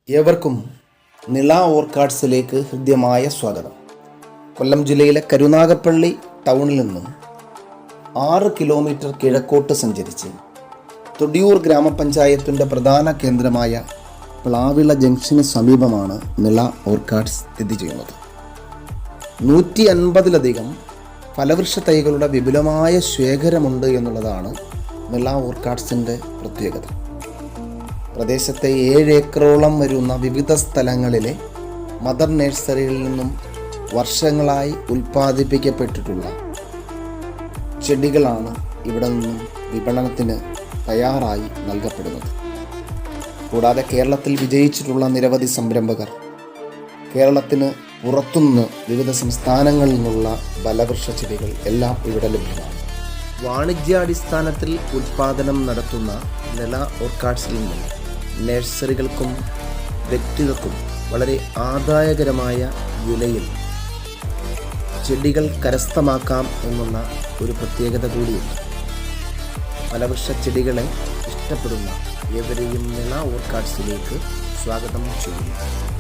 ഏവർക്കും നിള ഓർക്കാഡ്സിലേക്ക് ഹൃദ്യമായ സ്വാഗതം. കൊല്ലം ജില്ലയിലെ കരുനാഗപ്പള്ളി ടൗണിൽ നിന്നും 6 കിലോമീറ്റർ കിഴക്കോട്ട് സഞ്ചരിച്ച് തൊടിയൂർ ഗ്രാമപഞ്ചായത്തിൻ്റെ പ്രധാന കേന്ദ്രമായ പ്ലാവിള ജംഗ്ഷന് സമീപമാണ് നിള ഓർക്കാഡ്സ് സ്ഥിതി ചെയ്യുന്നത്. 150-ലധികം ഫലവൃക്ഷ തൈകളുടെ വിപുലമായ ശേഖരമുണ്ട് എന്നുള്ളതാണ് നിള ഓർക്കാഡ്സിൻ്റെ പ്രത്യേകത. പ്രദേശത്തെ 7 ഏക്കറോളം വരുന്ന വിവിധ സ്ഥലങ്ങളിലെ മദർ നഴ്സറികളിൽ നിന്നും വർഷങ്ങളായി ഉൽപ്പാദിപ്പിക്കപ്പെട്ടിട്ടുള്ള ചെടികളാണ് ഇവിടെ നിന്നും വിപണനത്തിന് തയ്യാറായി നൽകപ്പെടുന്നത്. കൂടാതെ കേരളത്തിൽ വിജയിച്ചിട്ടുള്ള നിരവധി സംരംഭകർ കേരളത്തിന് പുറത്തുനിന്ന് വിവിധ സംസ്ഥാനങ്ങളിൽ നിന്നുള്ള ഫലവൃക്ഷ ചെടികൾ എല്ലാം ഇവിടെ ലഭ്യമാണ്. വാണിജ്യാടിസ്ഥാനത്തിൽ ഉൽപ്പാദനം നടത്തുന്ന നിള ഓർക്കാഡ്സിൽ നിന്നും നഴ്സറികൾക്കും വ്യക്തികൾക്കും വളരെ ആദായകരമായ വിലയിൽ ചെടികൾ കരസ്ഥമാക്കാം എന്നുള്ള ഒരു പ്രത്യേകത കൂടിയുണ്ട്. ഫലവൃക്ഷ ചെടികളെ ഇഷ്ടപ്പെടുന്ന ഏവരെയും നിള ഓർക്കാഡ്സിലേക്ക് സ്വാഗതം ചെയ്യുന്നു.